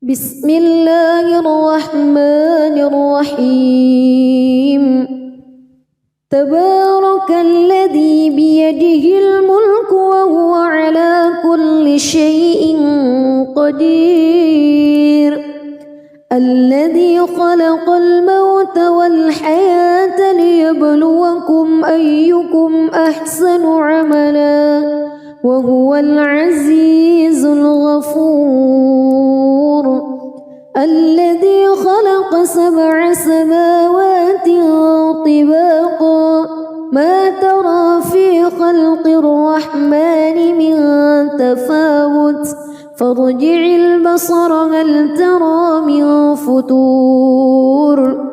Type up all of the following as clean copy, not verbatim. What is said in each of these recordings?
بسم الله الرحمن الرحيم تبارك الذي بيده الملك وهو على كل شيء قدير الذي خلق الموت والحياة ليبلوكم أيكم أحسن عملا وهو العزيز الغفور الذي خلق 7 سماوات طباقا ما ترى في خلق الرحمن من تفاوت فارجع البصر هل ترى من فتور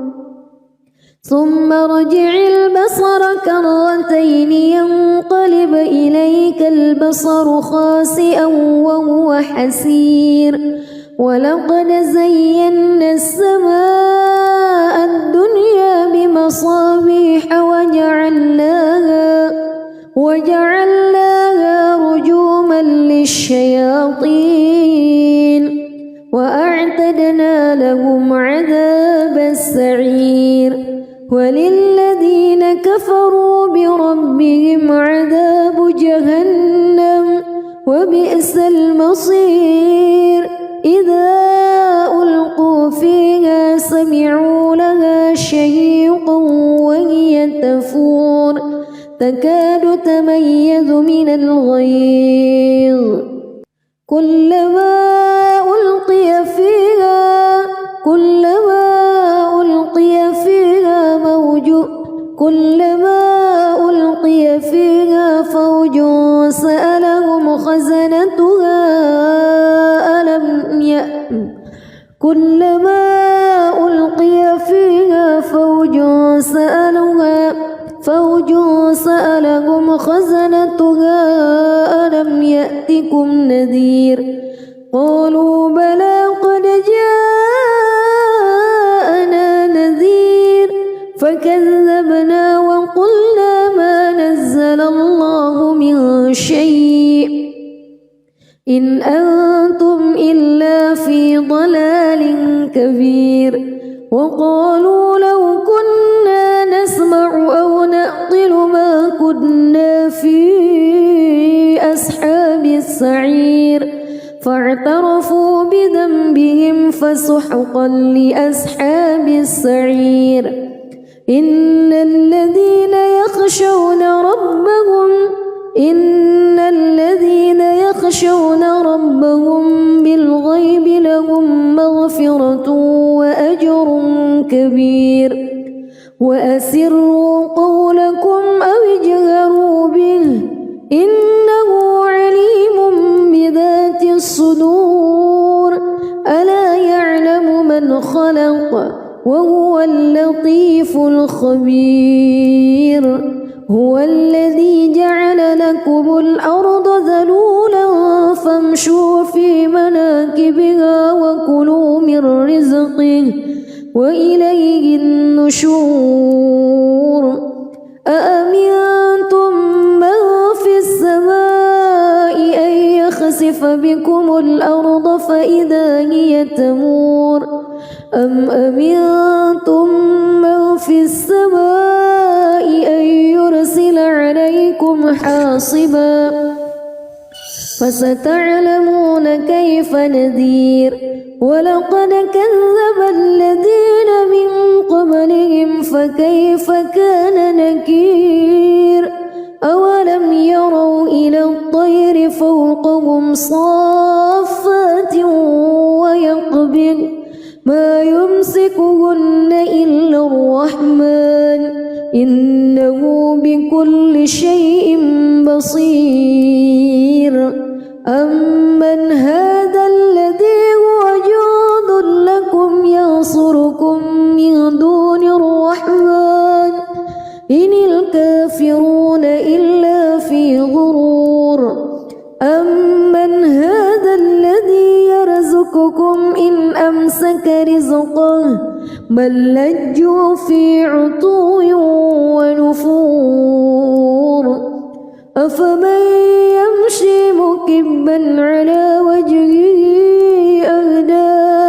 ثم ارجع البصر كرتين ينقلب إليك البصر خاسئا وهو حسير ولقد زينا السماء الدنيا بمصابيح وجعلناها رجوما للشياطين وأعتدنا لهم عذاب السعير وللذين كفروا بربهم عذاب جهنم وبئس المصير إذا ألقوا فيها سمعوا لها شهيقا وهي تفور تكاد تميز من الغيظ كلما ألقي فيها فوج سألهم خزنتها ألم يأتكم نذير قالوا بلى قد جاءنا نذير فكذبنا وقلنا ما نزل الله من شيء إن أنتم إلا في ضلال كبير وقالوا لو كنا نسمع أو نعقل ما كنا في أصحاب السعير فاعترفوا بذنبهم فسحقا لأصحاب السعير إن الذين يخشون ربهم بالغيب لهم مغفرة وأجر كبير وأسروا قولكم أو اجهروا به إنه عليم بذات الصدور ألا يعلم من خلق وهو اللطيف الخبير هو الذي جعل لكم الأرض ذلولا فامشوا في مناكبها وكلوا من رزقه وإليه النشور أأمنتم من في السماء أن يخسف بكم الأرض فإذا هي تمور أم أمنتم من في السماء أن يرسل عليكم حاصبا فستعلمون كيف نذير ولقد كذب الذين من قبلهم فكيف كان نكير أولم يروا إلى الطير فوقهم صافات ويقبض ما يمسكهن إلا الرحمن إنه بكل شيء بصير أمن هذا الذي هو جند لكم ينصركم من دون الرحمن إن الكافرون إلا في غرور أمن هذا الذي يرزقكم إن أمسك رزقه بل لجوا في عتو ونفور أفمن يمشي مكبا على وجهه أهدى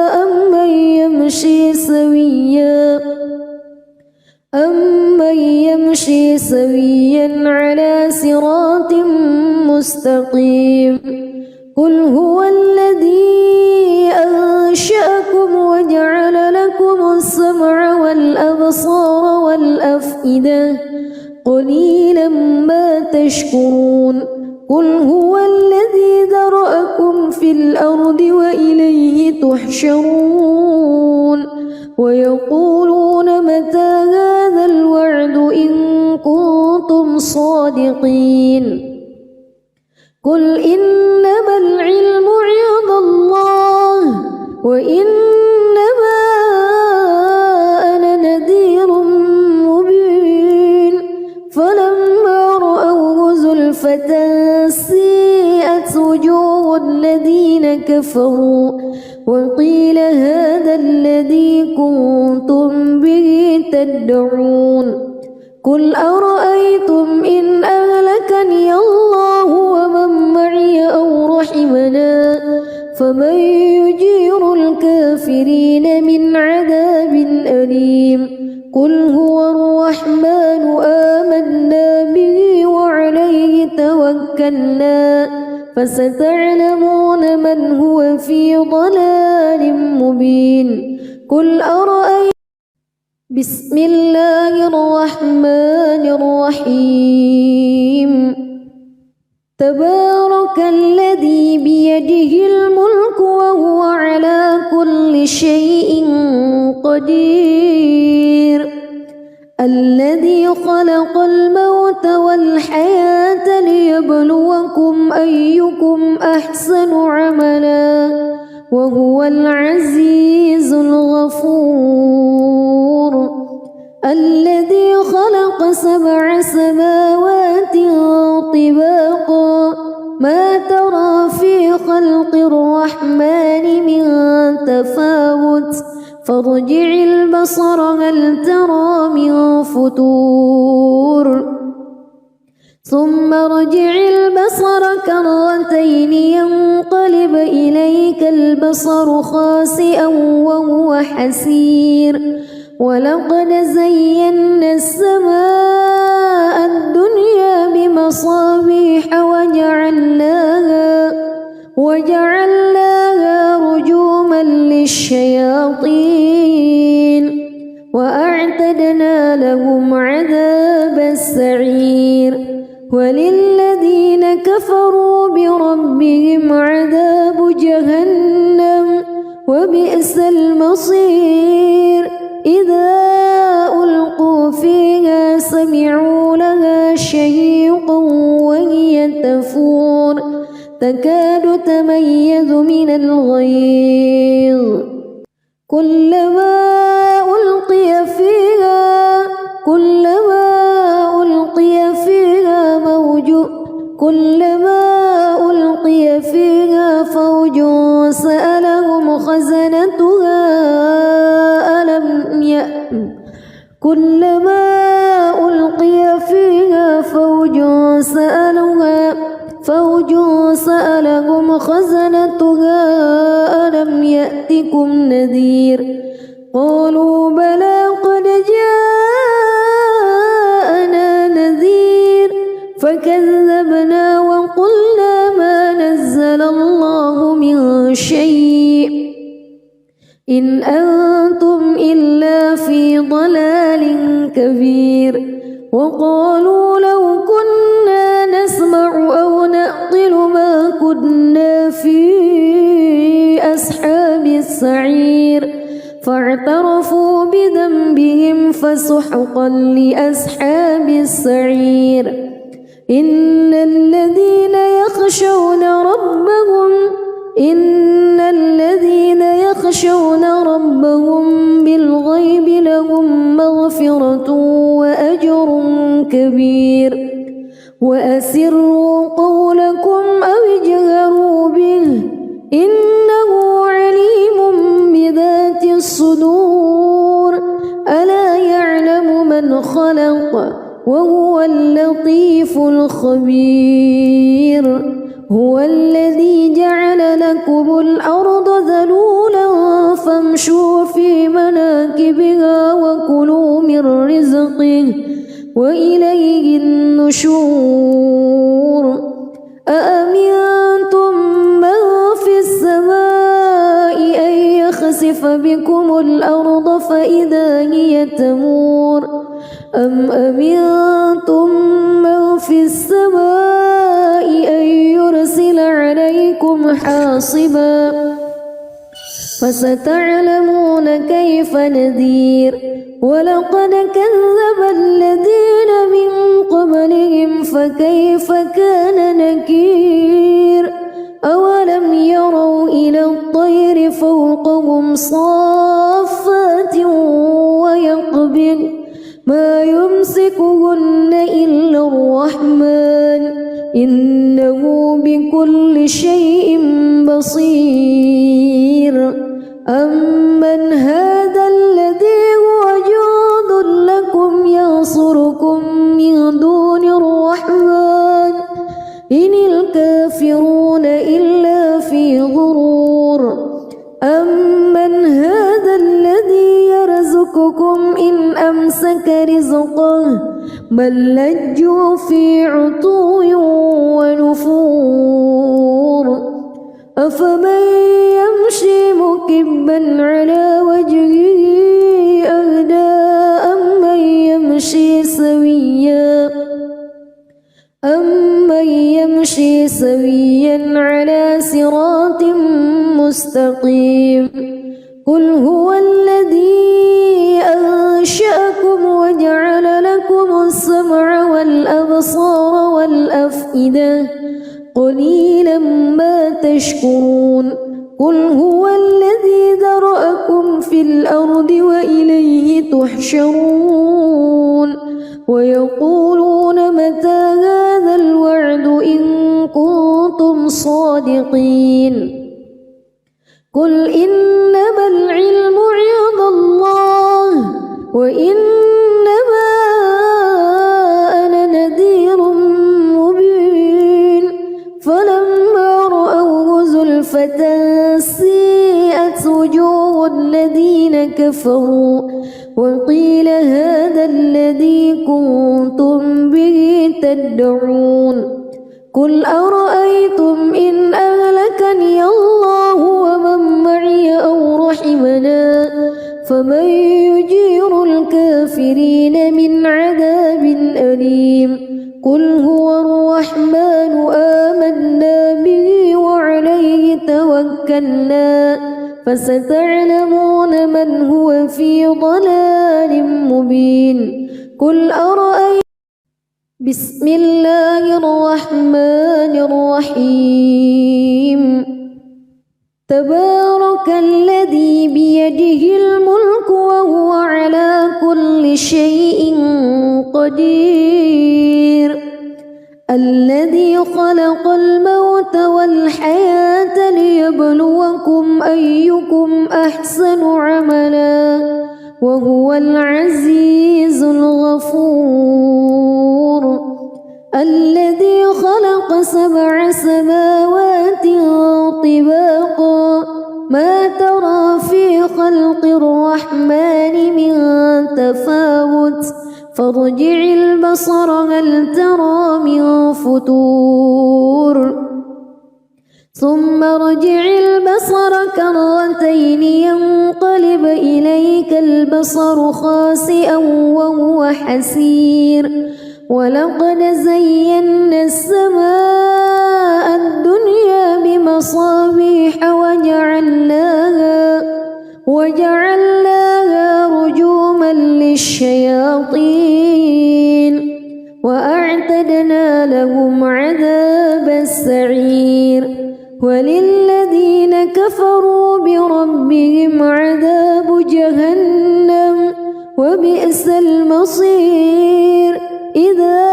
سويا على صراط مستقيم قل هو الذي أنشأكم وجعل لكم السمع والأبصار والأفئدة قليلا ما تشكرون قل هو الذي ذرأكم في الأرض وإليه تحشرون ويقولون متى هذا الوعد إن كنتم صادقين قل إنما العلم عند الله وإنما أنا نذير مبين فلما رأوه زلفة سيئت وجوه الذين كفروا وقيل هذا الذي كنتم به تدعون قل أرأيتم إن أهلكني الله ومن معي أو رحمنا فمن يجير الكافرين من عذاب أليم قل هو الرحمن آمنا به وعليه توكلنا فستعلمون من هو في ضلال مبين قل أرأيتم بسم الله الرحمن الرحيم تبارك الذي بيده الملك وهو على كل شيء قدير الذي خلق الموت والحياة ليبلوكم أيكم أحسن عملا وهو العزيز الغفور الذي خلق 7 سماوات طباقا ما ترى في خلق الرحمن من تفاوت فارجع البصر هل ترى من فتور ثم ارجع البصر كرتين ينقلب إليك البصر خاسئا وهو حسير ولقد زينا السماء الدنيا بمصابيح وجعلناها رجوما للشياطين وأعتدنا لهم عذاب السعير وللذين كفروا بربهم عذاب جهنم وبئس المصير إذا ألقوا فيها سمعوا لها شهيقا وهي تفور تكاد تميز من الغيظ كلما ألقي فيها فوج سألهم خزنتها كلما ألقي فيها فوج سألهم خزنتها ألم يأتكم نذير قالوا بلى قد جاءنا نذير فكذبنا وقلنا ما نزل الله من شيء إن أنتم إلا في ضلال كبير وقالوا لو كنا نسمع أو نعقل ما كنا في أصحاب السعير فاعترفوا بذنبهم فسحقا لأصحاب السعير إن الذين يخشون ربهم بالغيب لهم مغفرة وأجر كبير وأسروا قولكم أو اجهروا به إنه عليم بذات الصدور ألا يعلم من خلق وهو اللطيف الخبير هو الذي جعل لكم الأرض ذلولا فامشوا في مناكبها وكلوا من رزقه وإليه النشور أأمنتم من في السماء أن يخسف بكم الأرض فإذا هي تمور أم أمنتم من في السماء أن يرسل عليكم حاصبا فستعلمون كيف نذير ولقد كذب الذين من قبلهم فكيف كان نكير أولم يروا إلى الطير فوقهم صافات ويقبض ما يمسكهن إلا الرحمن إنه بكل شيء بصير أمن هذا الذي هو جند لكم ينصركم من دون الرحمن إن الكافرون إلا في غرور أمن هذا الذي يرزقكم إن أمسك رزقه بل لجوا في عتو ونفور أفمن يمشي مكبا على وجهه أهدى أمن يمشي سويا على صراط مستقيم قل هو الذي أنشأكم وجعل لكم السمع والأبصار والأفئدة قليلا ما تشكرون قل هو الذي ذرأكم في الأرض وإليه تحشرون ويقولون متى هذا الوعد إن كنتم صادقين قل إنما العلم عند الله وإنما أنا نذير مبين فلما رأوه زلفة سيئت وجوه الذين كفروا وقيل هذا الذي كنتم به تدعون قل أرأيتم إن أهلكني الله ومن معي أو رحمنا فمن يجير الكافرين من عذاب أليم قل هو الرحمن آمنا به وعليه توكلنا فستعلمون من هو في ضلال مبين قل أرأيتم بسم الله الرحمن الرحيم تبارك الذي بيده الملك وهو على كل شيء قدير الذي خلق الموت والحياة ليبلوكم أيكم أحسن عملا وهو العزيز الغفور الذي خلق 7 سماوات طباقا ما ترى في خلق الرحمن من تفاوت فارجع البصر هل ترى من فتور ثم ارجع البصر كرتين ينقلب إليك البصر خاسئا وهو حسير ولقد زينا السماء الدنيا بمصابيح وجعلناها رجوما للشياطين وأعتدنا لهم عذاب السعير وللذين كفروا بربهم عذاب جهنم وبئس المصير إذا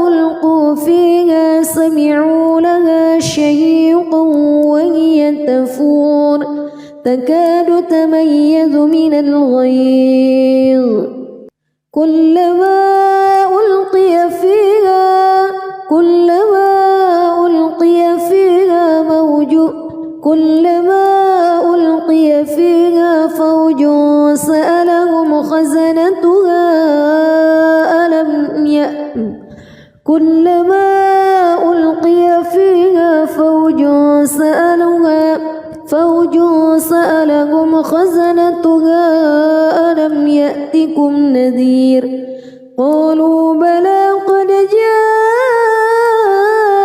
ألقوا فيها سمعوا لها شهيقا وهي تفور تكاد تميز من الغيظ كلما ألقي فيها فوج سألهم خزنتها فوج سألهم خزنتها ألم يأتكم نذير قالوا بلى قد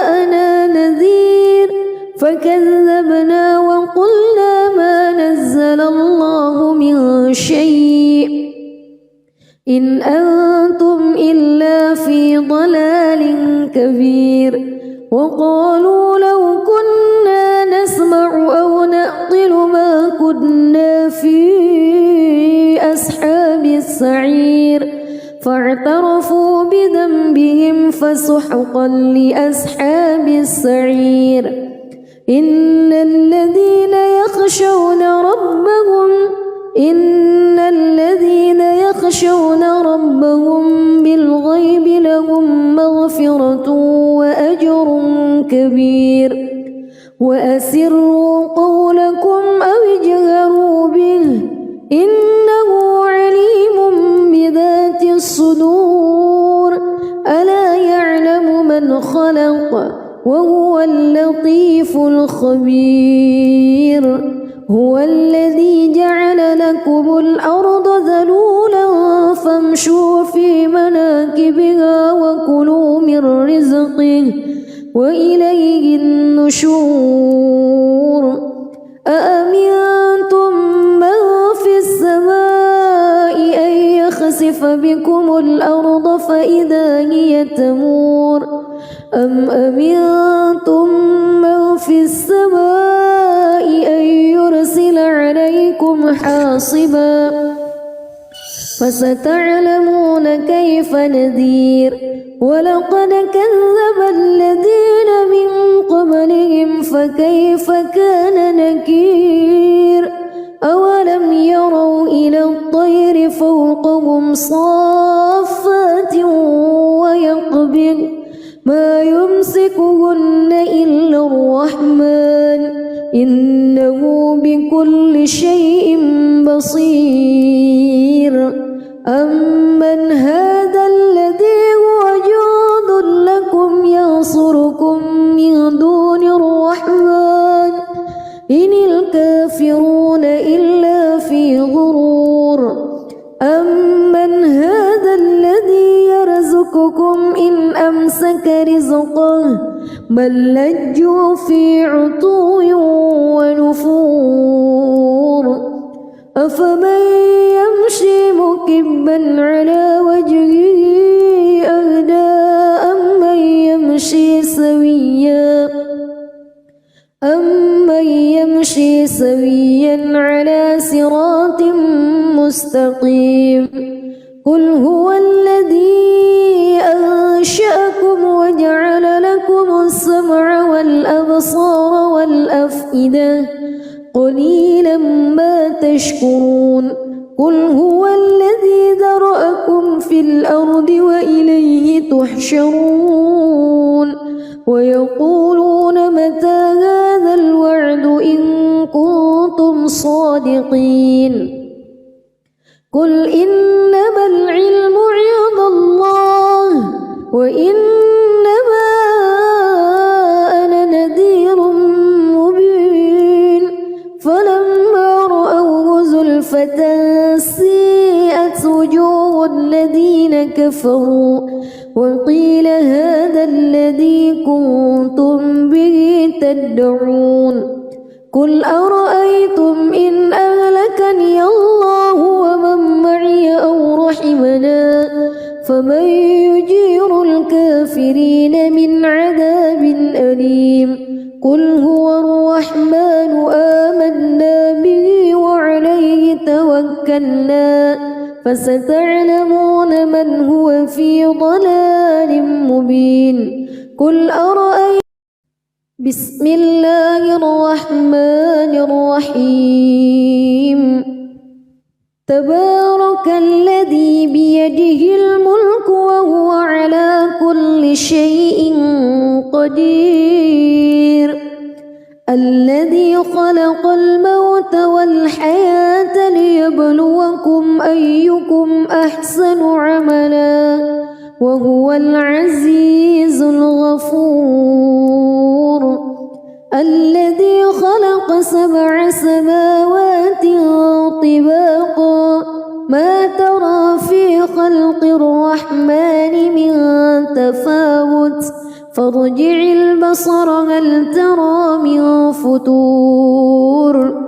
جاءنا نذير فكذبنا وقلنا ما نزل الله من شيء إن أنتم إلا في ضلال كبير وقالوا لو كنا نسمع أو نعقل ما كنا في أصحاب السعير فاعترفوا بذنبهم فسحقا لأصحاب السعير إن الذين يخشون ربهم بالغيب لهم مغفرة وأجر كبير وأسروا قولكم أو اجهروا به إنه عليم بذات الصدور ألا يعلم من خلق وهو اللطيف الخبير هو الذي جعل لكم الأرض ذلولا فامشوا في مناكبها وكلوا من رزقه وإليه النشور أأمنتم من في السماء أن يخسف بكم الأرض فإذا هي تمور أم أمنتم من في السماء أن يرسل عليكم حاصبا فستعلمون كيف نذير ولقد كذب الذين من قبلهم فكيف كان نكير أولم يروا إلى الطير فوقهم صافات ويقبض ما يمسكهن إلا الرحمن إنه بكل شيء بصير أمن هذا الذي هو جند لكم ينصركم من دون الرحمن إن الكافرون إلا في غرور أمن هذا الذي يرزقكم إن أمسك رزقه بل لجوا في عتو ونفور أفمن يمشي مكبا على وجهه أهدى أمن يمشي سويا على صراط مستقيم قل هو الذي أنشأكم وجعل لكم السمع والأبصار والأفئدة قليلا ما تشكرون قل هو الذي ذرأكم في الأرض وإليه تحشرون ويقولون متى هذا الوعد إن كنتم صادقين قل إنما العلم عند الله وإنما أنا نذير مبين فلما رأوه زلفة سيئت وجوه الذين كفروا وقيل هذا الذي كنتم به تدعون قل أرأيتم إن أهلكني الله ومن معي أو رحمنا فمن يجير الكافرين من عذاب أليم قل هو الرحمن آمنا به وعليه توكلنا فستعلمون من هو في ضلال مبين قل أرأيتم بسم الله الرحمن الرحيم تبارك الذي بيده الملك وهو على كل شيء قدير الذي خلق الموت والحياة ليبلوكم أيكم أحسن عملا وهو العزيز الغفور الذي خلق 7 سماوات طباقا ما ترى في خلق الرحمن من تفاوت فارجع البصر هل ترى من فتور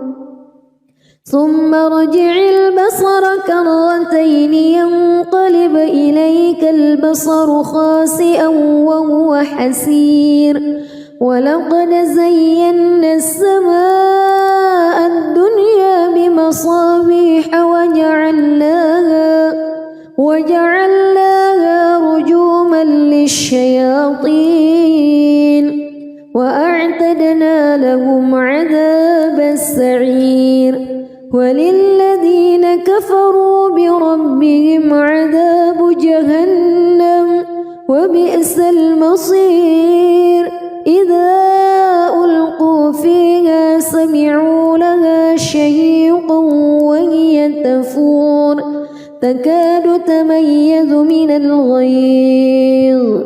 ثم ارجع البصر كرتين ينقلب إليك البصر خاسئا وهو حسير ولقد زينا السماء الدنيا بمصابيح وجعلناها رجوما للشياطين وأعتدنا لهم عذاب السعير وللذين كفروا بربهم عذاب جهنم وبئس المصير إذا ألقوا فيها سمعوا لها شهيقا وهي تفور تكاد تميز من الغيظ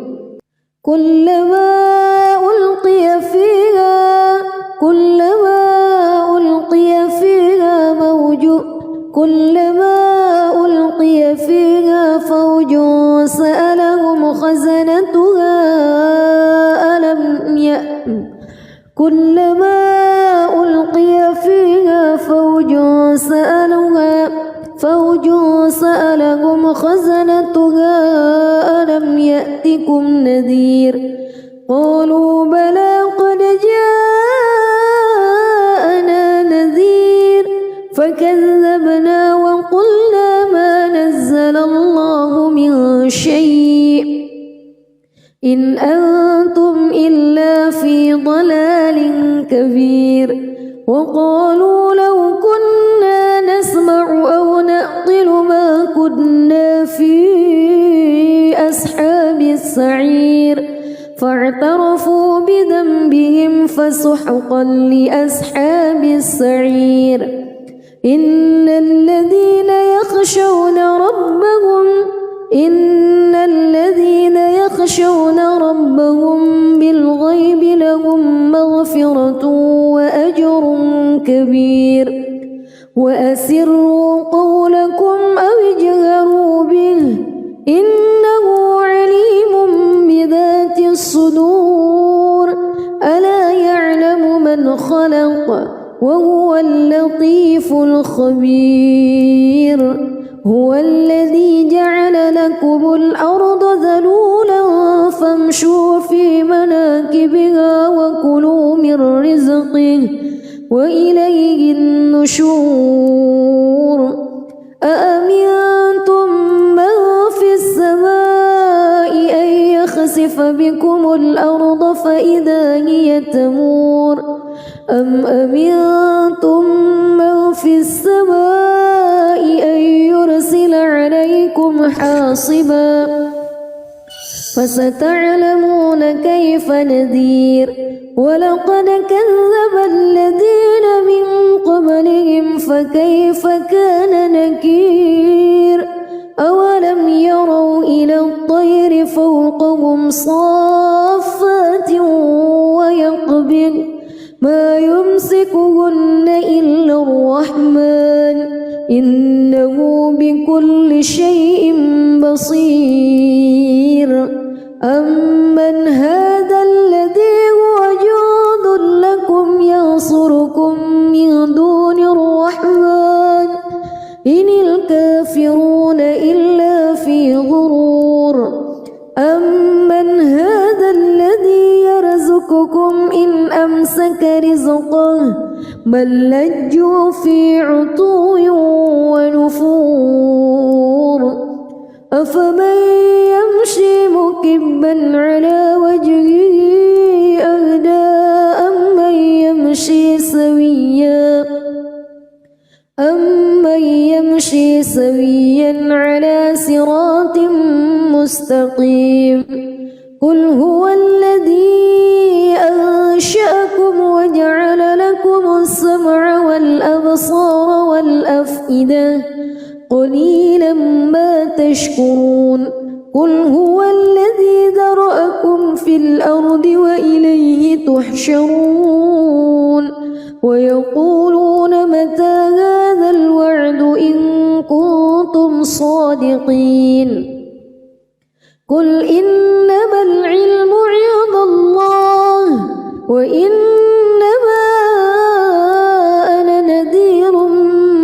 كلما ألقي فيها فوج سألهم خزنتها ألم يأتكم نذير قالوا بلى قد جاءنا نذير فكذبنا وقلنا ما نزل الله من شيء إن أنتم إلا في ضلال كبير وقالوا لو كنا نسمع أو نعقل ما كنا في أصحاب السعير فاعترفوا بذنبهم فسحقا لأصحاب السعير إن الذين يخشون ربهم بالغيب لهم مغفرة وأجر كبير وأسروا قولكم أو اجهروا به إنه عليم بذات الصدور ألا يعلم من خلق وهو اللطيف الخبير هو الذي جعل لكم الأرض ذلولا فامشوا في مناكبها وكلوا من رزقه وإليه النشور أأمنتم من في السماء أن يخسف بكم الأرض فإذا هي تمور أم أمنتم من في السماء أن يرسل عليكم حاصبا فستعلمون كيف نذير ولقد كذب الذين من قبلهم فكيف كان نكير أولم يروا إلى الطير فوقهم صافات ويقبض ما يمسكهن إلا الرحمن إنه بكل شيء بصير أمن هذا الذي هو جند لكم ينصركم من دون الرحمن إن الكافرون إلا في غرور أمن هذا الذي يرزقكم إن أمسك رزقه بل لجوا في عتو ونفور أفمن يمشي مكبا على وجهه أهدى أمن يمشي سويا على صراط مستقيم قل هو الذي أنشأكم وجعل لكم السمع والأبصار والأفئدة قليلا ما تشكرون قل هو الذي ذرأكم في الأرض وإليه تحشرون ويقولون متى هذا الوعد إن كنتم صادقين قل إنما العلم عند الله وإنما أنا نذير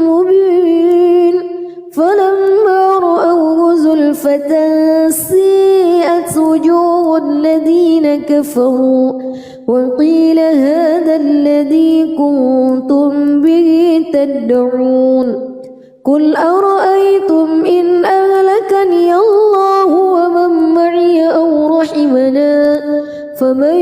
مبين فلما رأوه زلفة سيئت وجوه الذين كفروا وقيل هذا الذي كنتم به تدعون قل أرأيتم إن أهلكني الله ومن معي أو رحمنا فمن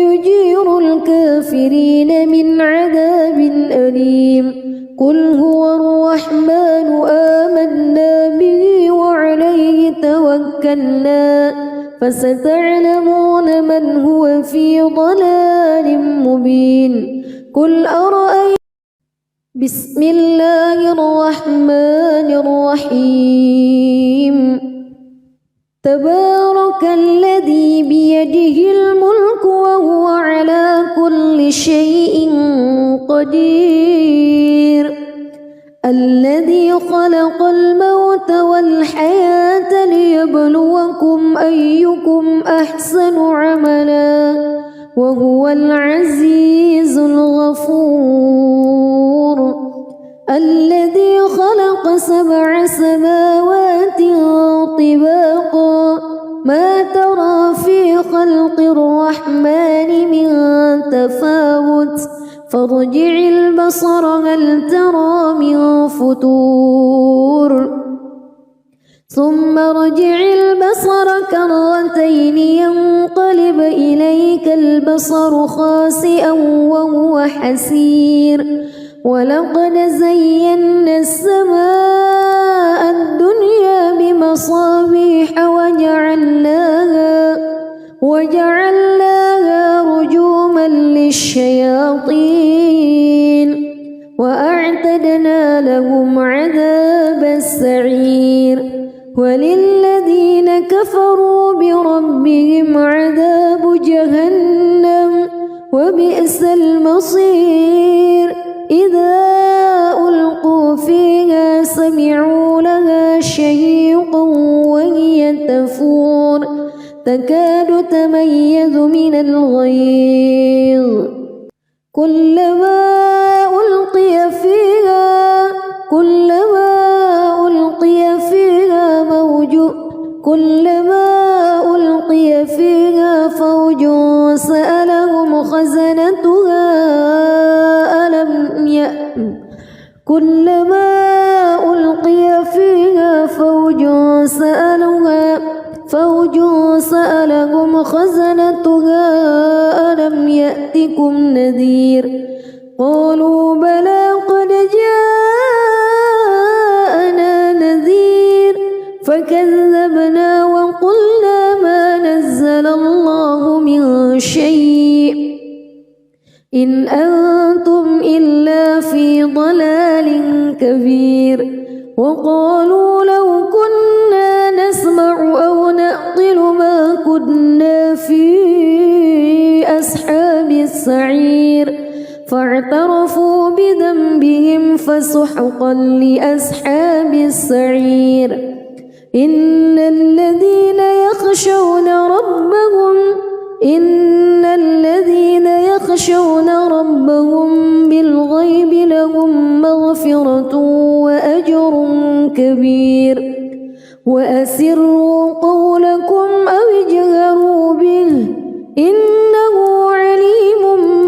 يجير الكافرين من عذاب أليم قل هو الرحمن آمنا به وعليه توكلنا فستعلمون من هو في ضلال مبين قل أرأيتم بسم الله الرحمن الرحيم تبارك الذي بيده الملك وهو على كل شيء قدير الذي خلق الموت والحياة ليبلوكم أيكم أحسن عملا وهو العزيز الغفور الذي خلق 7 سماوات طباقا ما ترى في خلق الرحمن من تفاوت فارجع البصر هل ترى من فتور ثم ارجع البصر كرتين ينقلب إليك البصر خاسئا وهو حسير ولقد زينا السماء الدنيا بمصابيح وجعلناها رجوما للشياطين وأعتدنا لهم عذاب السعير وللذين كفروا بربهم عذاب جهنم وبئس المصير إذا ألقوا فيها سمعوا لها شهيقا وهي تفور تكاد تميز من الغيظ كلما ألقي فيها فوج سألهم خزنتها كلما ألقي فيها فوج سألهم خزنتها ألم يأتكم نذير قالوا بلى قد جاءنا نذير فكذبنا وقلنا ما نزل الله من شيء إن أنتم إلا في ضلال كبير وقالوا لو كنا نسمع أو نعقل ما كنا في أصحاب السعير فاعترفوا بذنبهم فسحقا لأصحاب السعير إن الذين يخشون ربهم بالغيب لهم مغفرة وأجر كبير وأسروا قولكم أو اجهروا به إنه عليم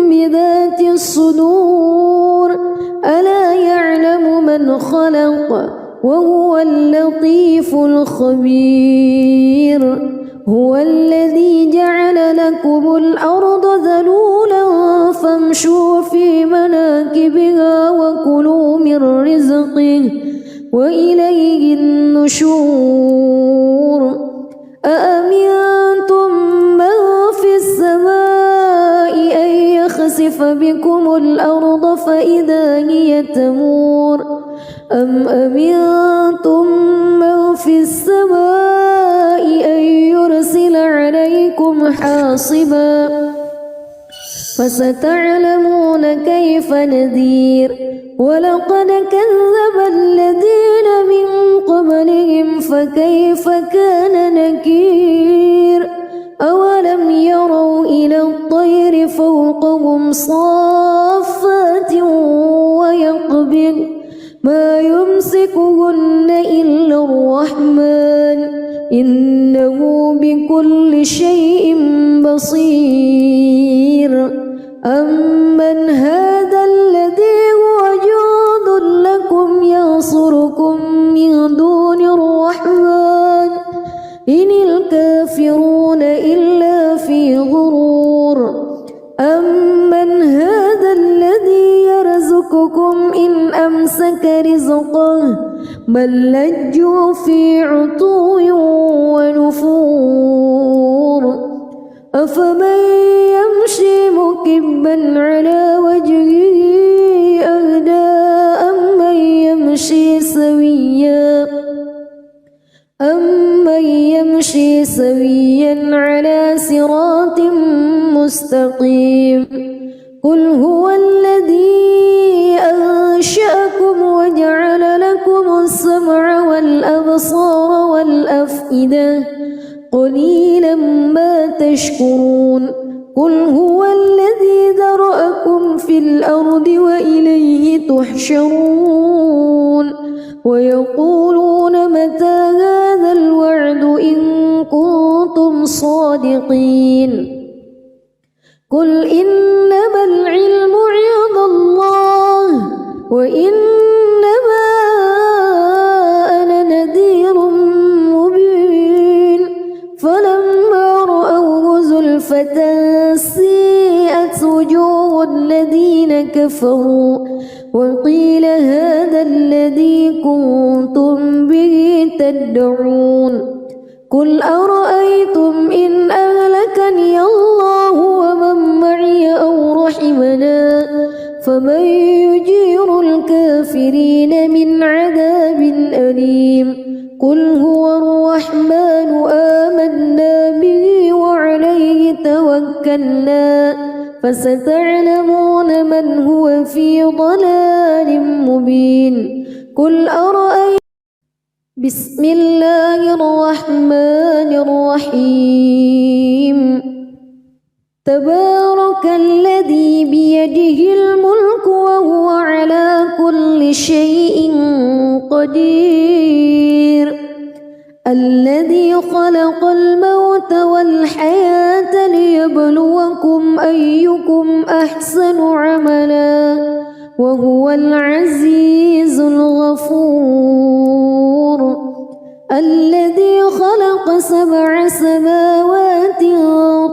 بذات الصدور ألا يعلم من خلق وهو اللطيف الخبير هو الذي جعل لكم الأرض ذلولا فامشوا في مناكبها وكلوا من رزقه وإليه النشور أأمنتم من في السماء أن يخسف بكم الأرض فإذا هي تمور أم أمنتم من في السماء أن يرسل عليكم حاصبا فستعلمون كيف نذير ولقد كذب الذين من قبلهم فكيف كان نكير أولم يروا إلى الطير فوقهم صافات ويقبض ما يمسكهن إلا الرحمن إنه بكل شيء بصير أمن هذا الذي هو جند لكم ينصركم من دون الرحمن إن الكافرون إلا في غرور أمن هذا الذي يرزقكم إن أمسك رزقه بل لجوا في عتو ونفور أفمن يمشي مكبا على وجهه أهدى أمن يمشي سويا على صراط مستقيم قل هو الذي أنشأكم وجعل لكم السمع والأبصار والأفئدة قليلا ما تشكرون قل هو الذي ذرأكم في الأرض وإليه تحشرون ويقولون متى هذا الوعد إن كنتم صادقين قل إنما العلم عند الله وإنما أنا نذير مبين فلما رأوه زلفة سيئت وجوه الذين كفروا وقيل هذا الذي كنتم به تدعون قل أرأيتم إن أهلكني الله ومن معي أو رحمنا فمن يجير الكافرين من عذاب أليم قل هو الرحمن آمنا به وعليه توكلنا فستعلمون من هو في ضلال مبين قل أرأيتم بسم الله الرحمن الرحيم تبارك الذي بيده الملك وهو على كل شيء قدير الذي خلق الموت والحياة ليبلوكم أيكم أحسن عملا وهو العزيز الغفور الذي خلق 7 سماوات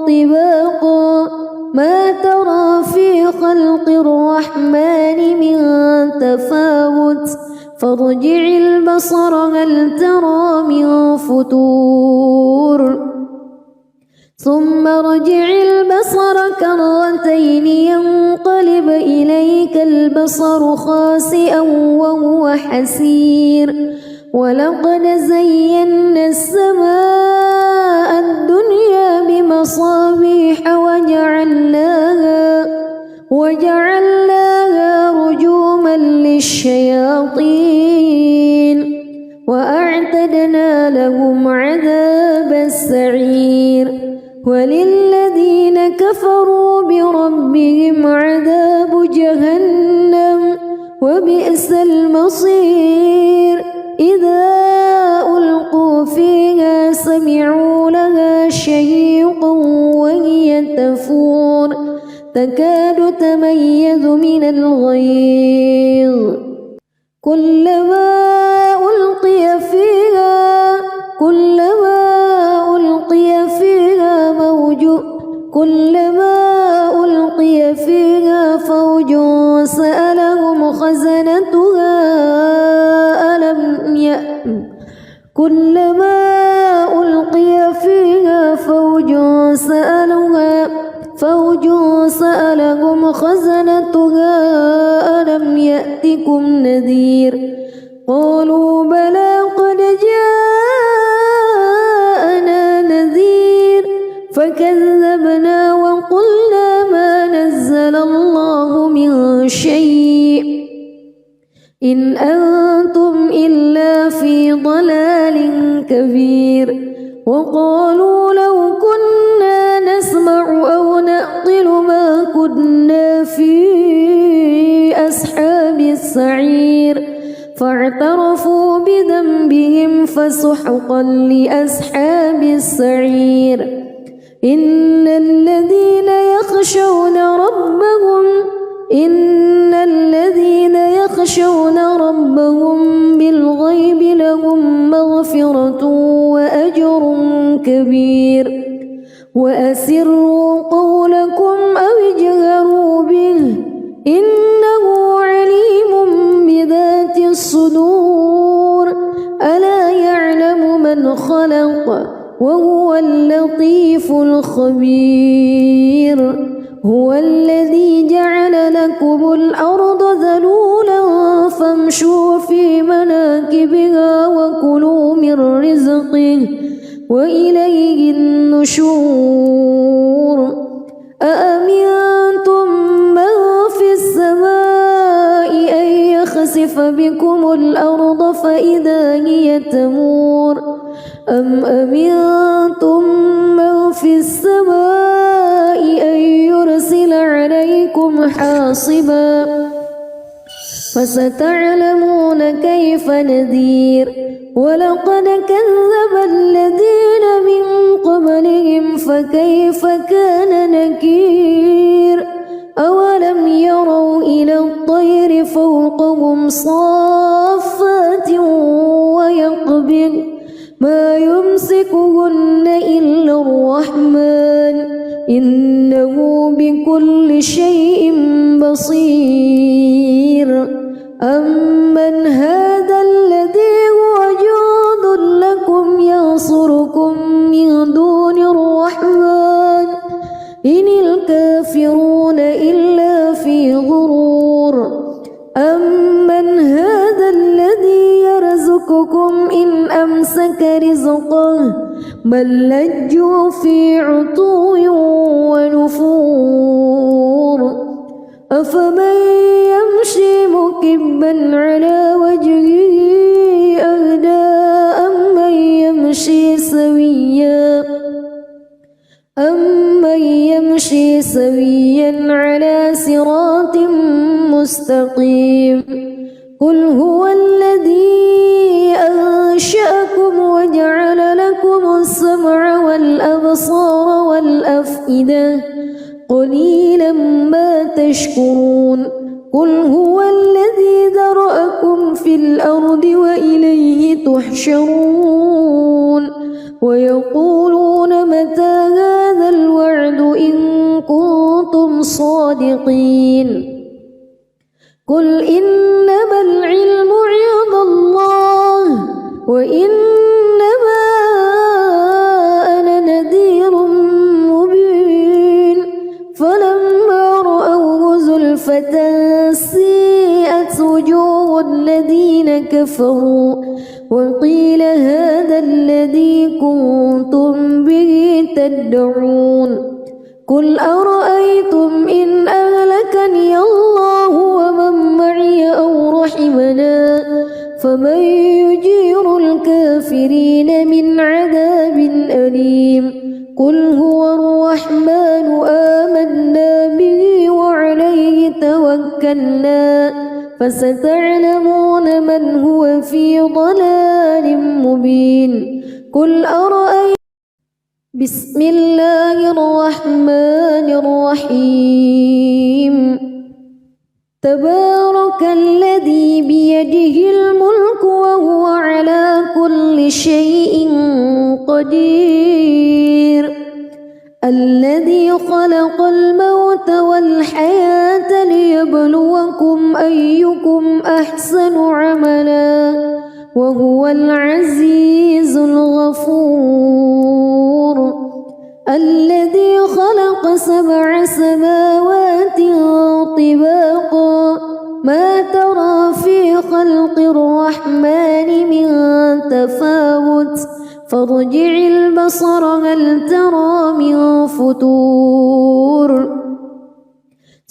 طباقا ما ترى في خلق الرحمن من تفاوت فارجع البصر هل ترى من فتور ثم ارجع البصر كرتين ينقلب إليك البصر خاسئا وهو حسير ولقد زينا السماء الدنيا بمصابيح وجعلناها رجوما للشياطين وأعتدنا لهم عذاب السعير وللذين كفروا بربهم عذاب جهنم وبئس المصير إذا ألقوا فيها سمعوا لها شهيقا وهي تفور تكاد تميز من الغيظ كلما ألقي فيها فوج سألهم خزنتها ألم يأتكم كلما ألقي فيها فوج سألهم خزنتها ألم يأتكم نذير قالوا بلى قد جاءنا نذير فكذبوا إن أنتم إلا في ضلال كبير وقالوا لو كنا نسمع أو نعقل ما كنا في أصحاب السعير فاعترفوا بذنبهم فسحقا لأصحاب السعير إن الذين يخشون ربهم بالغيب لهم مغفرة وأجر كبير وأسروا قولكم أو اجهروا به إنه عليم بذات الصدور ألا يعلم من خلق وهو اللطيف الخبير هو الذي جعل لكم الأرض ذلولا فامشوا في مناكبها وكلوا من رزقه وإليه النشور أأمنتم من في السماء أن يخسف بكم الأرض فإذا هي تمور أم أمنتم من في السماء أن يرسل عليكم حاصبا فستعلمون كيف نذير ولقد كذب الذين من قبلهم فكيف كان نكير أولم يروا إلى الطير فوقهم صافات ويقبض ما يمسكهن إلا الرحمن إنه بكل شيء بصير أمن هذا الذي هو جند لكم ينصركم من دون الرحمن إن الكافرون إلا في غرور أمن هذا الذي يرزقكم إن أمسك رزقه بل لجوا في عتو ونفور أفمن يمشي مكبا على وجهه أهدى أمن يمشي سويا على صراط مستقيم قل هو الذي أنشأكم وجعل لكم السمع والأبصار والأفئدة قليلا ما تشكرون قل هو الذي ذرأكم في الأرض وإليه تحشرون ويقولون متى هذا الوعد إن كنتم صادقين قل إنما العلم عند الله وإنما أنا نذير مبين فلما رأوه زلفة سيئت وجوه الذين كفروا وقيل هذا الذي كنتم به تدعون قل أرأيتم إن أهلكني الله ومن معي أو رحمنا فمن يجير الكافرين من عذاب أليم قل هو الرحمن آمنا به وعليه توكلنا فستعلمون من هو في ضلال مبين قل أرأيتم بسم الله الرحمن الرحيم تبارك الذي بيده الملك وهو على كل شيء قدير الذي خلق الموت والحياة ليبلوكم أيكم أحسن عملا وهو العزيز الغفور الذي خلق 7 سماوات طباقا ما ترى في خلق الرحمن من تفاوت فارجع البصر هل ترى من فتور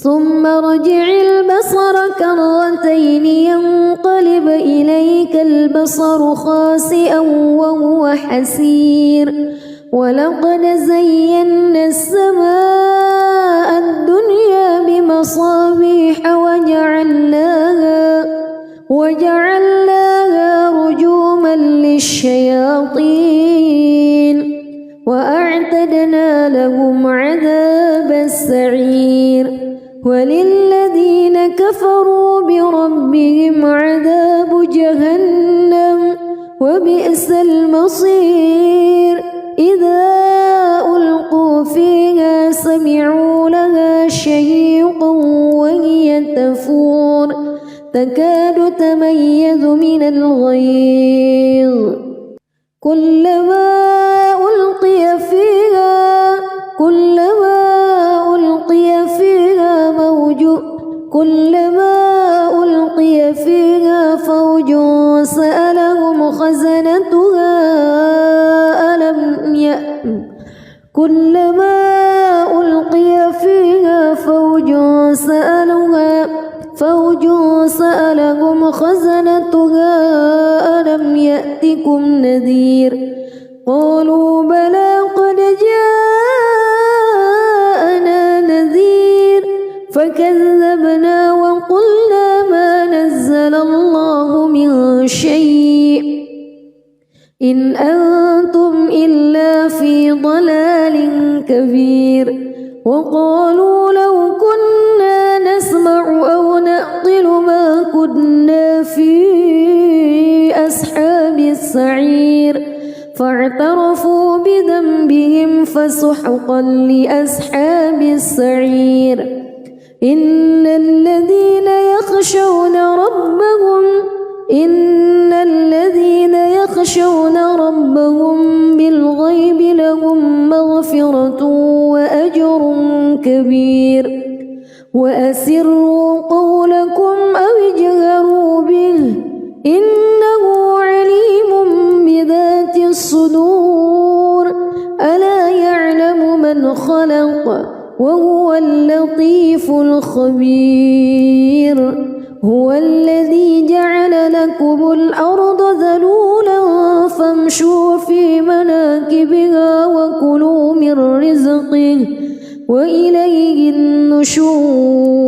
ثم ارجع البصر كرتين ينقلب إليك البصر خاسئا وهو حسير ولقد زينا السماء الدنيا بمصابيح وجعلناها رجوما للشياطين وأعتدنا لهم عذاب السعير وللذين كفروا بربهم عذاب جهنم وبئس المصير إذا ألقوا فيها سمعوا لها شهيقا وهي تفور تكاد تميز من الغيظ كلما ألقي فيها فوج سألهم خزنتها ألم يأتكم نذير قالوا بلى قد جاءنا نذير فكذبنا وقلنا ما نزل الله من شيء إن أنتم إلا في ضلال كبير وقالوا لو كنا نسمع أو نعقل ما كنا في أصحاب السعير فاعترفوا بذنبهم فسحقا لأصحاب السعير إن الذين يخشون ربهم بالغيب لهم مغفرة وأجر كبير وأسروا قولكم أو اجهروا به إنه عليم بذات الصدور ألا يعلم من خلق وهو اللطيف الخبير هو الذي جعل لكم الأرض ذلولا فامشوا في مناكبها وكلوا من رزقه وإليه النشور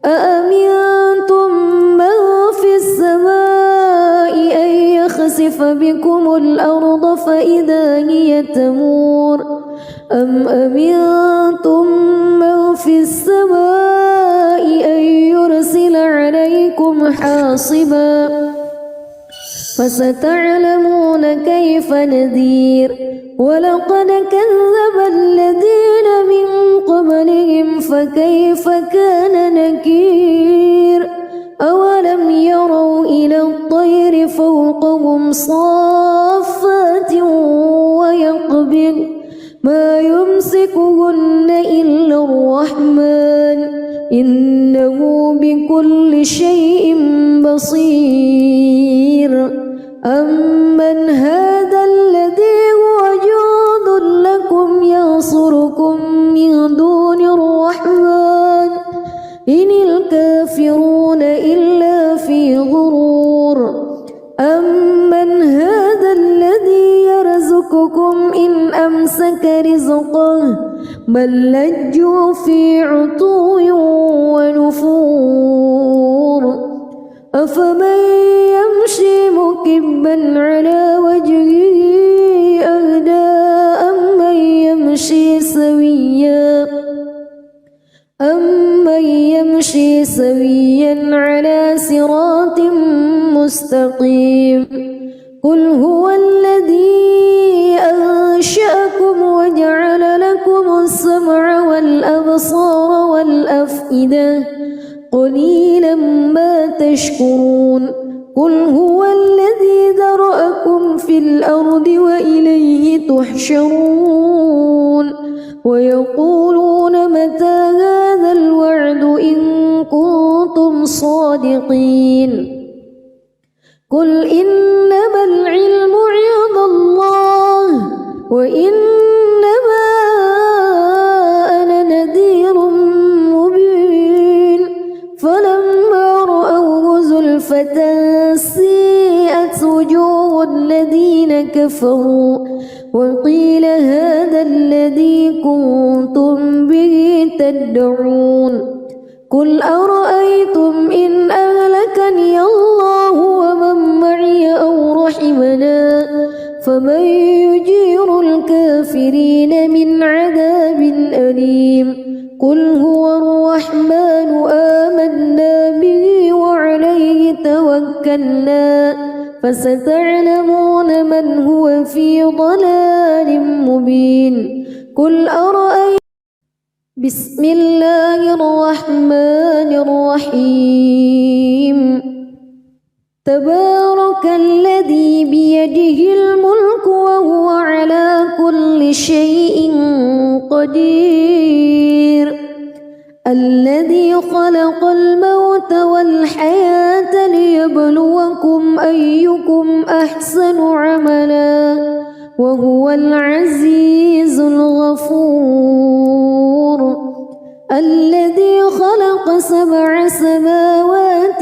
أأمنتم من في السماء أن يخسف بكم الأرض فإذا هي تمور أم أمنتم من في السماء أن يرسل عليكم حاصبا فستعلمون كيف نذير ولقد كذب الذين من قبلهم فكيف كان نكير أولم يروا إلى الطير فوقهم صافات ويقبض ما يمسكهن إلا الرحمن إنه بكل شيء بصير أمن هذا الذي هو جند لكم ينصركم من دون الرحمن إن الكافرون إلا في غرور أمن هذا الذي يرزقكم إن أمسك رزقه بل لجوا في عتو ونفور أفمن يمشي مكبا على وجهه أهدى أمن يمشي سويا على صراط مستقيم قل هو الذي أنشأكم وجعل لكم السمع والأبصار والأفئدة قليلا ما تشكرون قل هو الذي ذرأكم في الأرض وإليه تحشرون ويقولون متى هذا الوعد إن كنتم صادقين قل إنما العلم عند الله وإنما أنا نذير فتنسيئت وجوه الذين كفروا وقيل هذا الذي كنتم به تدعون قل أرأيتم إن أهلكني الله ومن معي أو رحمنا فمن يجير الكافرين من عذاب أليم قل هو الرحمن آمنا به وعليه توكلنا فستعلمون من هو في ضلال مبين قل أرأيتم بسم الله الرحمن الرحيم تبارك الذي بيده الملك وهو على كل شيء قدير الذي خلق الموت والحياة ليبلوكم أيكم أحسن عملا وهو العزيز الغفور الذي خلق 7 سماوات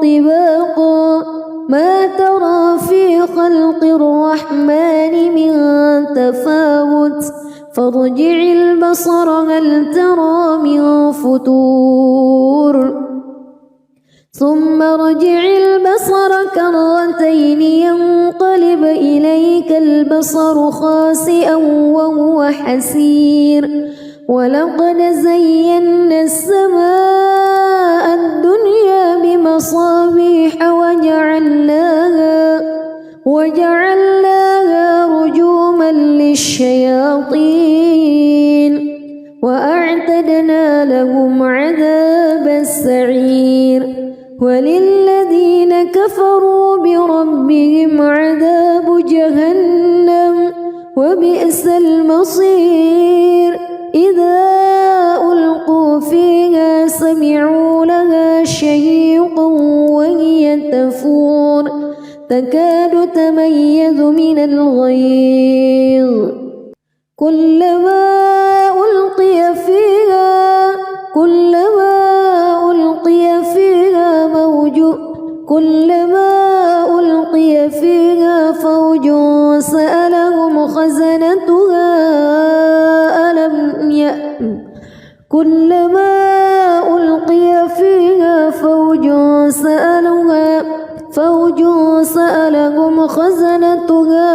طباقا ما ترى في خلق الرحمن من تفاوت فارجع البصر هل ترى من فتور ثم ارجع البصر كرتين ينقلب إليك البصر خاسئا وهو حسير ولقد زينا السماء الدنيا بمصابيح وجعلناها رجوما للشياطين وأعتدنا لهم عذاب السعير وللذين كفروا بربهم عذاب جهنم وبئس المصير إذا ألقوا فيها سمعوا لها شهيقا وهي تفور تكاد تميز من الغيظ كلما ألقي فيها فوج سألهم خزنتها كلما ألقي فيها فوج سألهم خزنتها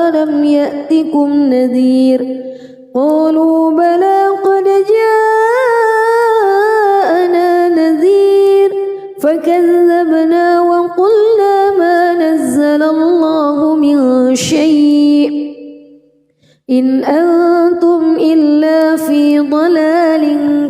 ألم يأتكم نذير قالوا بلى قد جاءنا نذير فكذبنا وقلنا ما نزل الله من شيء إن أنتم إلا في ضلال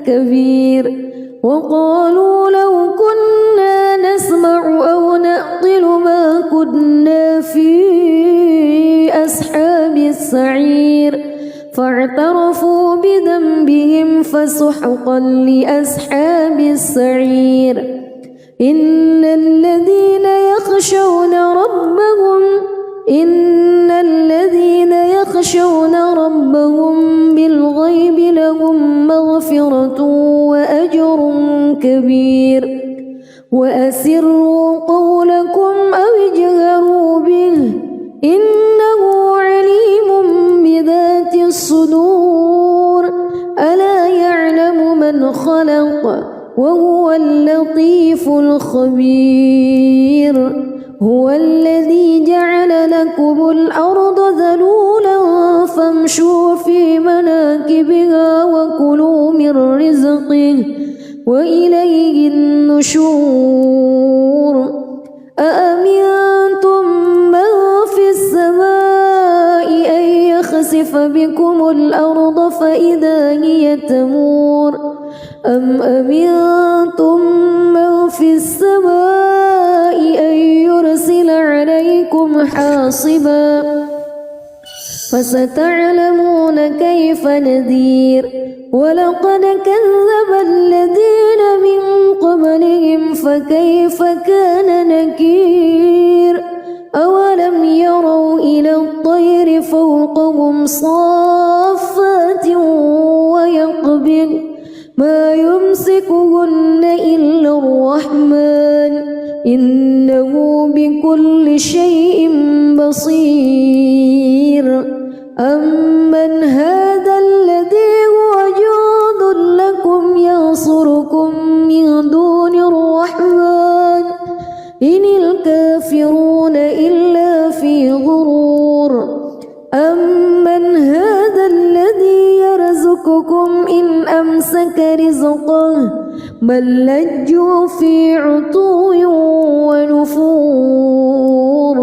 كبير وقالوا لو كنا نسمع أو نعقل ما كنا في أصحاب السعير فاعترفوا بذنبهم فسحقا لأصحاب السعير إن الذين يخشون ربهم بالغيب لهم مغفرة وأجر كبير وأسروا قولكم أو اجهروا به إنه عليم بذات الصدور ألا يعلم من خلق وهو اللطيف الخبير هو الذي جعل لكم الأرض ذلولا فامشوا في مناكبها وكلوا من رزقه وإليه النشور أأمنتم من في السماء أن يخسف بكم الأرض فإذا هي تمور أم أمنتم من في السماء أن يرسل عليكم حاصبا فستعلمون كيف نذير ولقد كذب الذين من قبلهم فكيف كان نكير أولم يروا إلى الطير فوقهم صافات ويقبض ما يمسكهن إلا الرحمن إنه بكل شيء بصير أمن هذا الذي هو جند لكم ينصركم من دون الرحمن إن الكافرون إلا في غرور أمن هذا الذي يرزقكم إن أمسك رزقه بل لجوا في عتو ونفور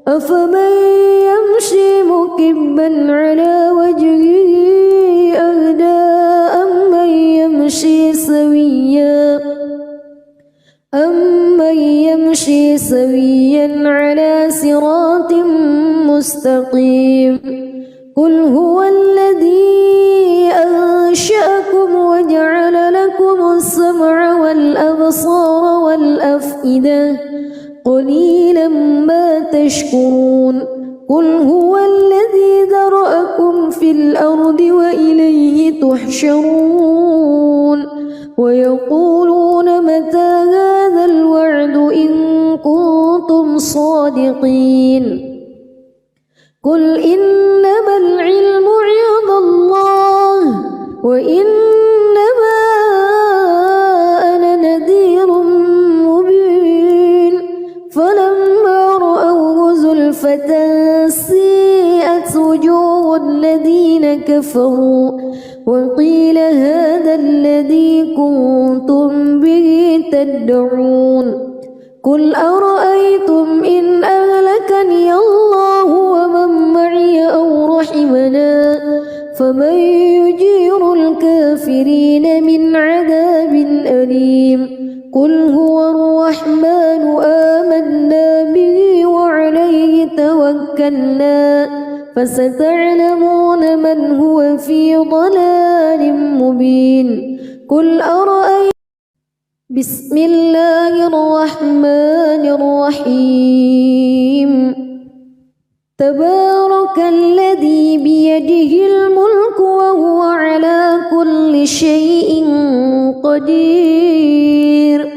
أفمن يمشي مكبا على وجهه أهدى أمن يمشي سويا على صراط مستقيم قل هو الذي أنشأكم وجعل لكم السمع والأبصار والأفئدة قليلا ما تشكرون قل هو الذي ذرأكم في الأرض وإليه تحشرون ويقولون متى هذا الوعد إن كنتم صادقين قل إنما العلم عند الله وإنما أنا نذير مبين فلما رأوه زلفة سيئت وجوه الذين كفروا وقيل هذا الذي كنتم به تدعون قل أرأيتم إن أهلكني الله ومن معي أو رحمنا فمن يجير الكافرين من عذاب أليم قل هو الرحمن آمنا به وعليه توكلنا فستعلمون من هو في ضلال مبين قل أرأيتم بسم الله الرحمن الرحيم تبارك الذي بيده الملك وهو على كل شيء قدير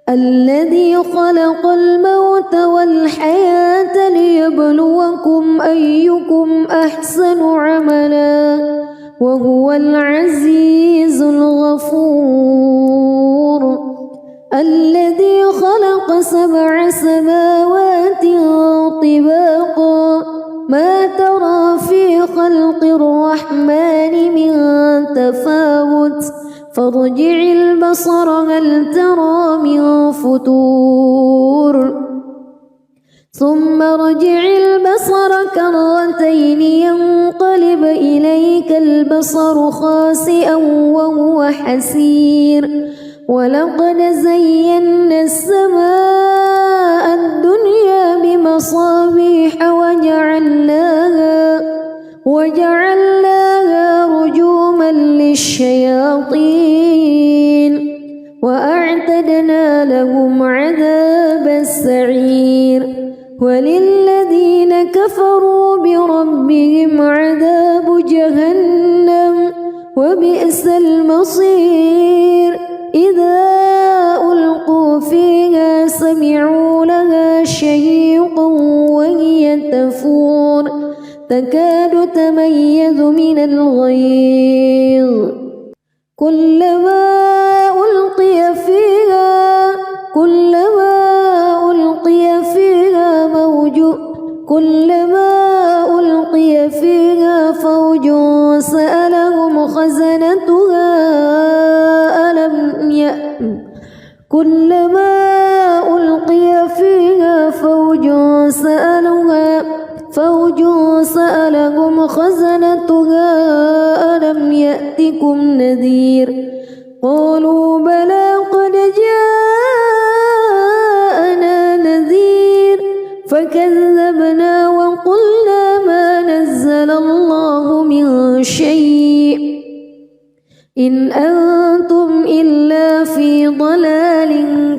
الذي خلق الموت والحياة ليبلوكم أيكم أحسن عملا وهو العزيز الغفور الذي خلق 7 سماوات طباقا ما ترى في خلق الرحمن من تفاوت فارجع البصر هل ترى من فتور ثم ارجع البصر كرتين ينقلب إليك البصر خاسئا وهو حسير ولقد زينا السماء الدنيا بمصابيح وجعلناها رجوما للشياطين وأعتدنا لهم عذاب السعير وللذين كفروا بربهم عذاب جهنم وبئس المصير إذا ألقوا فيها سمعوا لها شهيقا وهي تفور تكاد تميز من الغيظ كلما ألقي فيها فوج سألهم خزنتها ألم يأتكم نذير قالوا بلى قد جاءنا نذير فكذبنا وقلنا ما نزل الله من شيء إن أنتم إلا في ضلال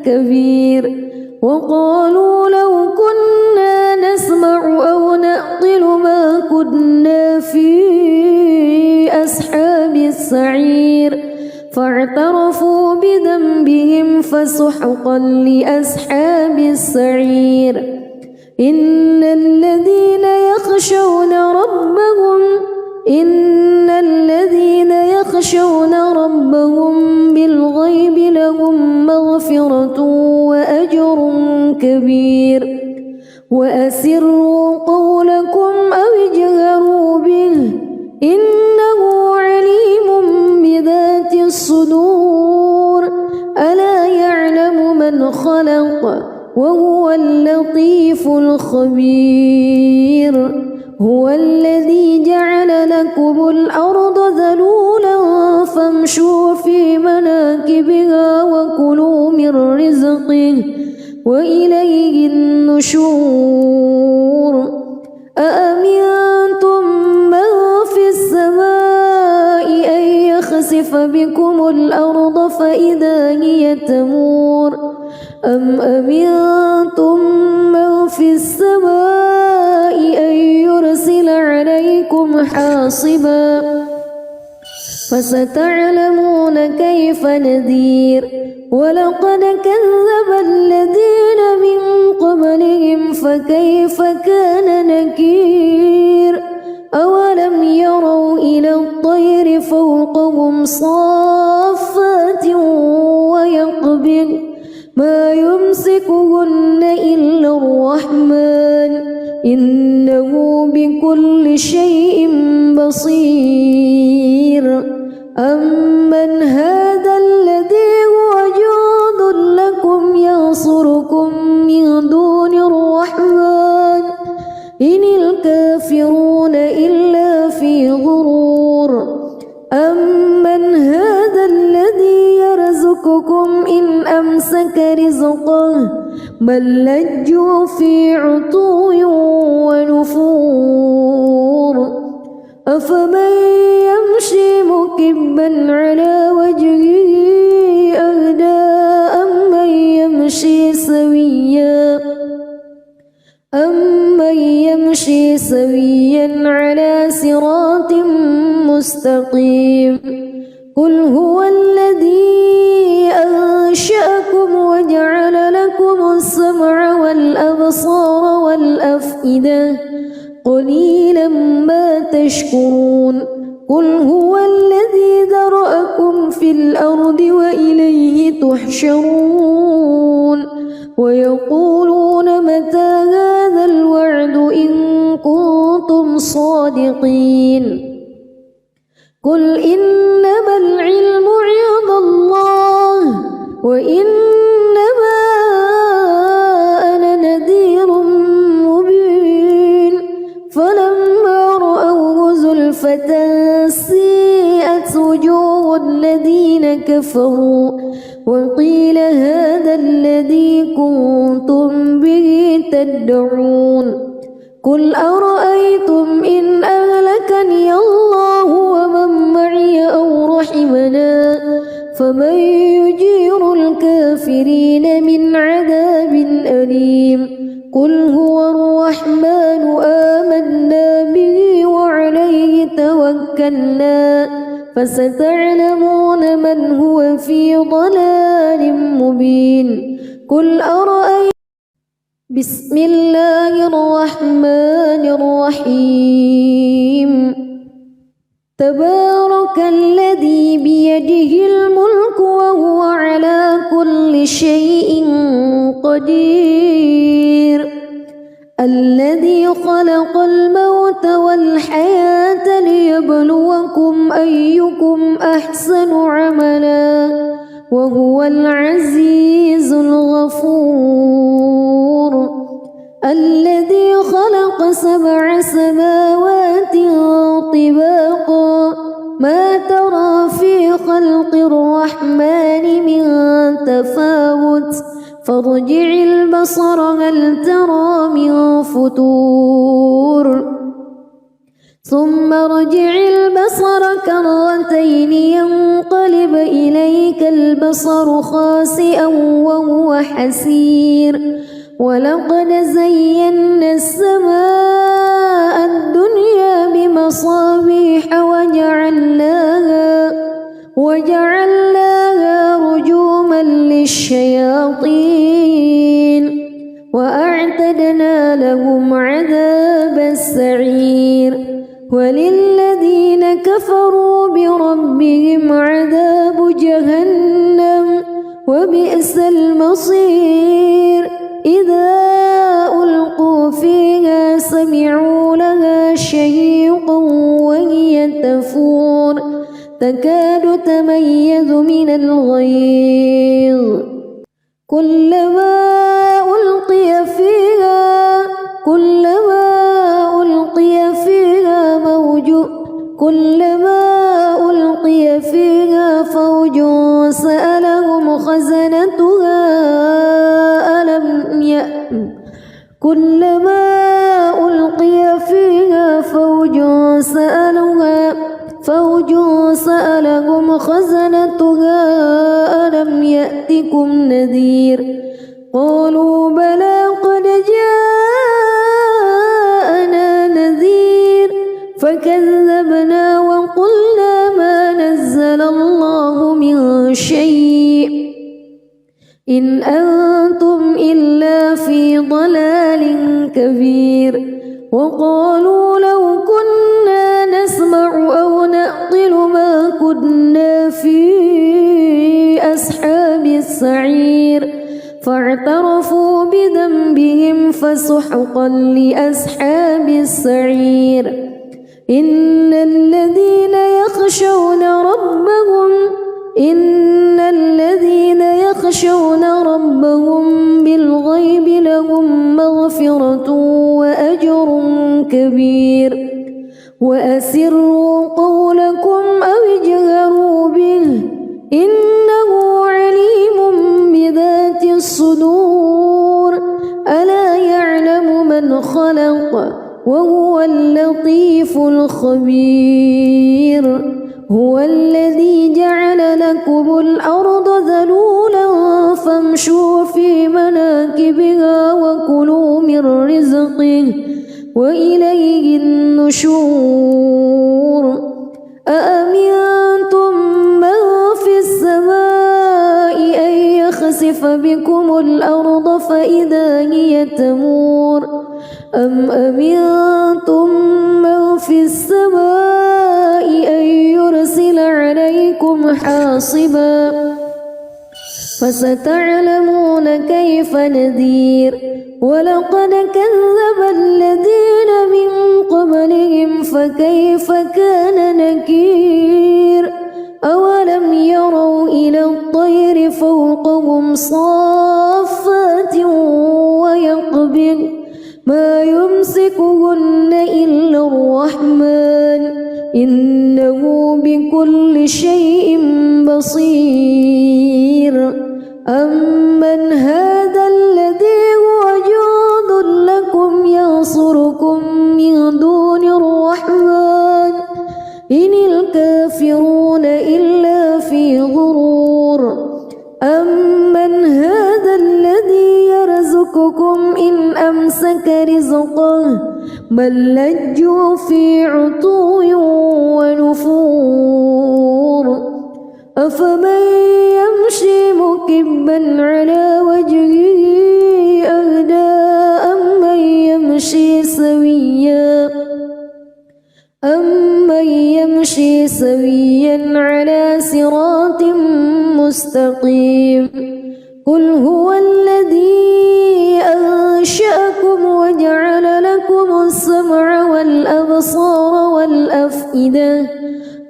كبير وقالوا لو كنا نسمع أو نعقل ما كنا في أصحاب السعير فاعترفوا بذنبهم فسحقا لأصحاب السعير إن الذين يخشون ربهم بالغيب لهم مغفرة وأجر كبير وأسروا قولكم أو اجهروا به إنه عليم بذات الصدور ألا يعلم من خلق وهو اللطيف الخبير هو الذي جعل لكم الأرض ذلولا فامشوا في مناكبها وكلوا من رزقه وإليه النشور أأمنتم من في السماء أن يخسف بكم الأرض فإذا هي تمور أم أمنتم من في السماء أن يرسل عليكم حاصبا فستعلمون كيف نذير ولقد كذب الذين من قبلهم فكيف كان نكير أولم يروا إلى الطير فوقهم صافات ويقبض ما يمسكهن إلا الرحمن إنه بكل شيء بصير أمن هذا الذي هو جند لكم ينصركم من دون الرحمن إن الكافرون إلا في غرور أمن هذا الذي يرزقكم إن أمسك رزقه بل لجوا في عتو ونفور أفمن يمشي مكبا على وجهه أهدى أمن يمشي سويا على صراط مستقيم قل هو الذي أنشأكم وجعل لكم السمع والأبصار والأفئدة قليلا ما تشكرون قل هو الذي ذرأكم في الأرض وإليه تحشرون ويقولون متى هذا الوعد إن كنتم صادقين قل إنما العلم عند الله وإنما أنا نذير مبين فلما رأوه زلفة سيئت وجوه الذين كفروا وقيل هذا الذي كنتم به تدعون قل أرأيتم إن أهلكني الله ومن معي أو رحمنا فمن يجير الكافرين من عذاب أليم قل هو الرحمن آمنا به وعليه توكلنا فستعلمون من هو في ضلال مبين قل أرأيتم بسم الله الرحمن الرحيم تبارك الذي بيده الملك وهو على كل شيء قدير الذي خلق الموت والحياة ليبلوكم أيكم أحسن عملا وهو العزيز الغفور الذي خلق 7 سماوات طباقا ما ترى في خلق الرحمن من تفاوت فارجع البصر هل ترى من فتور ثم ارجع البصر كرتين ينقلب إليك البصر خاسئا وهو حسير ولقد زينا السماء الدنيا بمصابيح وجعلناها وأعتدنا لهم عذاب السعير وللذين كفروا بربهم عذاب جهنم وبئس المصير إذا ألقوا فيها سمعوا لها شهيقا وهي تفور تكاد تميز من الغيظ كلما ألقي فيها فوج سألهم خزنتها ألم يأتكم نذير قالوا بلى قد جاءنا نذير فكذبنا وقلنا ما نزل الله من شيء إن أنتم إلا في ضلال كبير وقالوا لو كنا نسمع أو نعقل ما كنا في أصحاب السعير فاعترفوا بذنبهم فسحقا لأصحاب السعير إن الذين يخشون ربهم بالغيب لهم مغفرة وأجر كبير وأسروا قولكم أو اجهروا به إنه عليم بذات الصدور ألا يعلم من خلق وهو اللطيف الخبير هو الذي جعل لكم الأرض ذلولا فامشوا في مناكبها وكلوا من رزقه وإليه النشور أأمنتم من في السماء أن يخسف بكم الأرض فإذا هي تمور أم أمنتم من في السماء أن يرسل عليكم حاصبا فستعلمون كيف نذير ولقد كذب الذين من قبلهم فكيف كان نكير أولم يروا إلى الطير فوقهم صافات ويقبض ما يمسكهن إلا الرحمن إنه بكل شيء بصير أمن هذا الذي هو جند لكم ينصركم من دون الرحمن إن الكافرون إلا في غرور أمن هذا الذي يرزقكم إن أمسك رزقه بل لجوا في عتو ونفور أفمن يمشي مكبا على وجهه أهدى أمن يمشي سويا على صراط مستقيم قل هو الذي أنشأكم وجعل لكم السمع والأبصار والأفئدة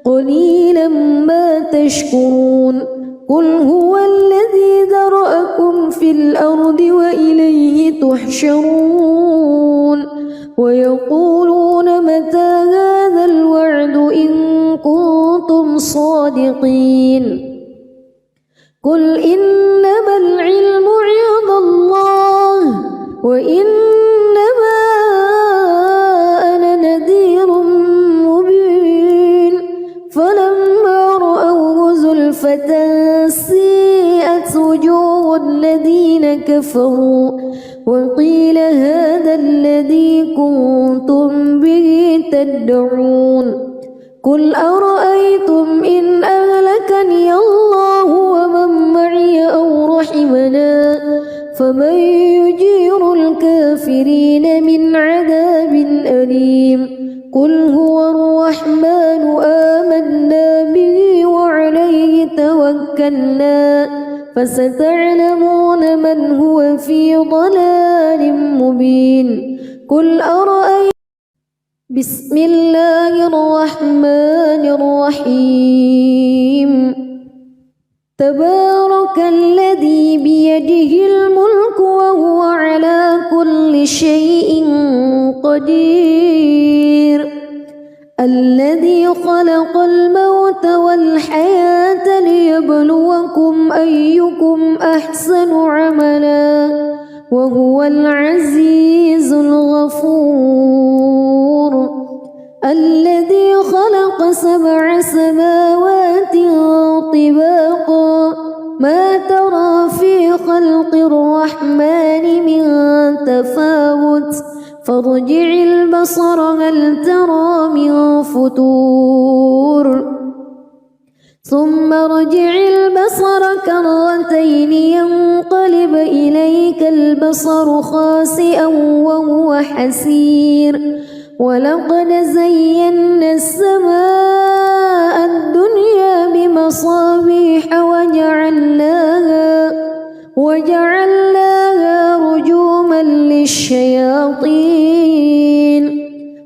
قليلا ما تشكرون قل هو الذي ذرأكم في الأرض وإليه تحشرون ويقولون متى هذا الوعد إن كنتم صادقين قل إنما العلم عند الله وإنما أنا نذير مبين فلما رأوه زلفة سيئت وجوه الذين كفروا وقيل هذا الذي كنتم به تدعون قل أرأيتم إن أهلكني الله ومن معي أو رحمنا فمن يجير الكافرين من عذاب أليم قل هو الرحمن آمنا به وعليه توكلنا فستعلمون من هو في ضلال مبين قل أرأيتم بسم الله الرحمن الرحيم تبارك الذي بيده الملك وهو على كل شيء قدير الذي خلق الموت والحياة ليبلوكم أيكم أحسن عملا وهو العزيز الغفور الذي خلق 7 سماوات طباقا ما ترى في خلق الرحمن من تفاوت فارجع البصر هل ترى من فتور ثم ارجع البصر كرتين ينقلب إليك البصر خاسئا وهو حسير ولقد زينا السماء الدنيا بمصابيح وجعلناها رجوما للشياطين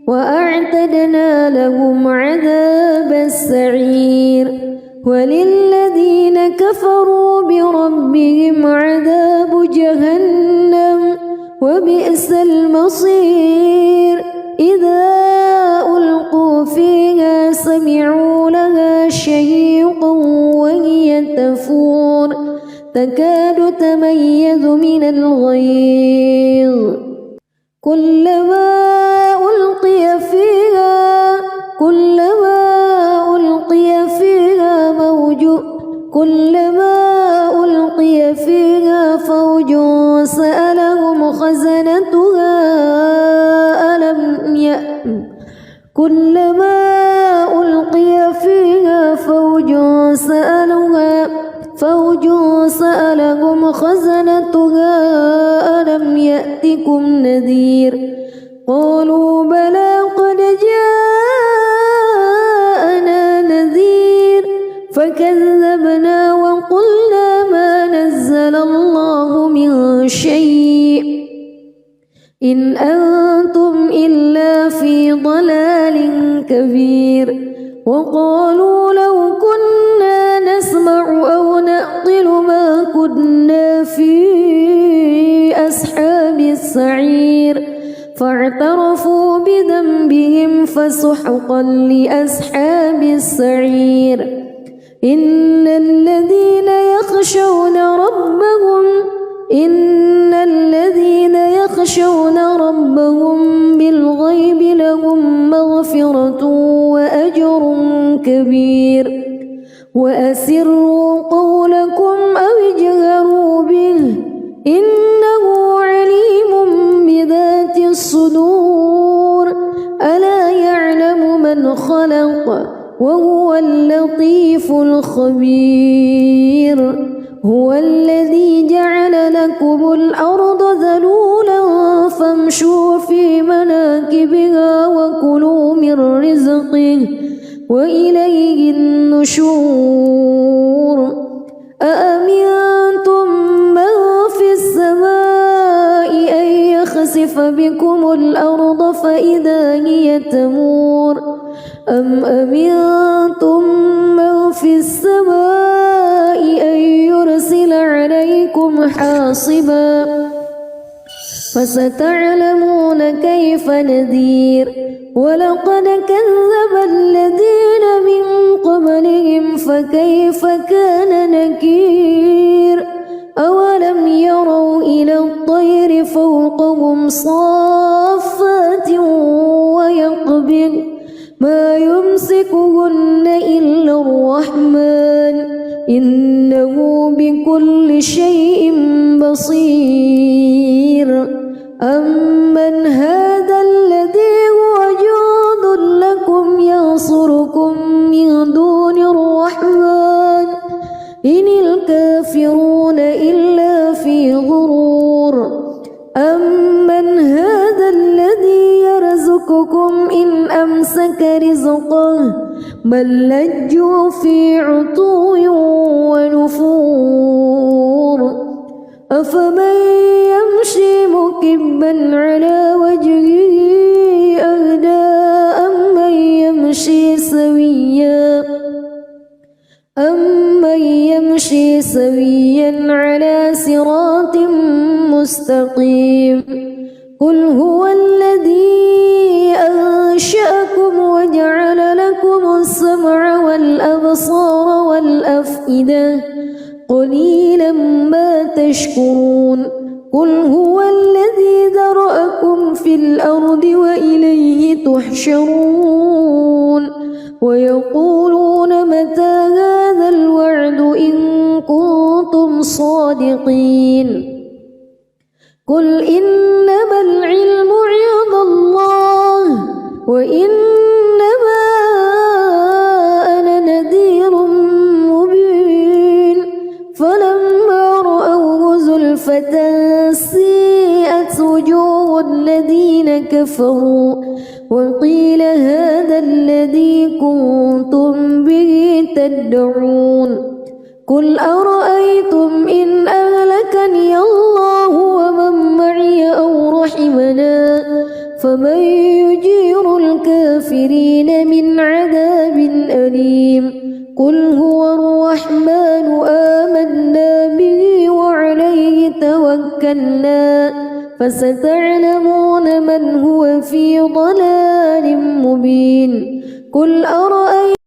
وأعتدنا لهم عذاب السعير وللذين كفروا بربهم عذاب جهنم وبئس المصير إذا ألقوا فيها سمعوا لها شهيقا وهي تفور تكاد تميز من الغيظ كلما ألقي فيها فوج سألهم خزنتها كلما ألقي فيها فوج سألهم خزنتها ألم يأتكم نذير قالوا بلى قد جاءنا نذير فكذبنا وقلنا ما نزل الله من شيء إن أنتم إلا في ضلال كبير وقالوا لو كنا نسمع أو نعقل ما كنا في أصحاب السعير فاعترفوا بذنبهم فسحقا لأصحاب السعير إن الذين يخشون ربهم بالغيب لهم مغفرة وأجر كبير وأسروا قولكم أو اجهروا به إنه عليم بذات الصدور ألا يعلم من خلق وهو اللطيف الخبير هو الذي جعل لكم الأرض ذلولا فامشوا في مناكبها وكلوا من رزقه وإليه النشور أأمنتم من في السماء أن يخسف بكم الأرض فإذا هي تمور أم أمنتم من في السماء أن يرسل عليكم حاصبا فستعلمون كيف نذير ولقد كذب الذين من قبلهم فكيف كان نكير أولم يروا إلى الطير فوقهم صافات ويقبض ما يمسكهن إلا الرحمن إنه بكل شيء بصير أمن هذا الذي هو جند لكم ينصركم من دون الرحمن إن الكافرون إلا في غرور أمسك رزقه بل لجوا في عتو ونفور أفمن يمشي مكبا على وجهه أهدى أمن يمشي سويا على صراط مستقيم قل هو الذي أنشأكم وجعل لكم السمع والأبصار والأفئدة قليلا ما تشكرون قل هو الذي ذرأكم في الأرض وإليه تحشرون ويقولون متى هذا الوعد إن كنتم صادقين قل إنما العلم عند الله وإنما أنا نذير مبين فلما رأوه زلفة سيئت وجوه الذين كفروا وقيل هذا الذي كنتم به تدعون قل أرأيتم إن أهلكني الله ومن معي أو رحمنا فمن يجير الكافرين من عذاب أليم قل هو الرحمن آمنا به وعليه توكلنا فستعلمون من هو في ضلال مبين قل أرأيتم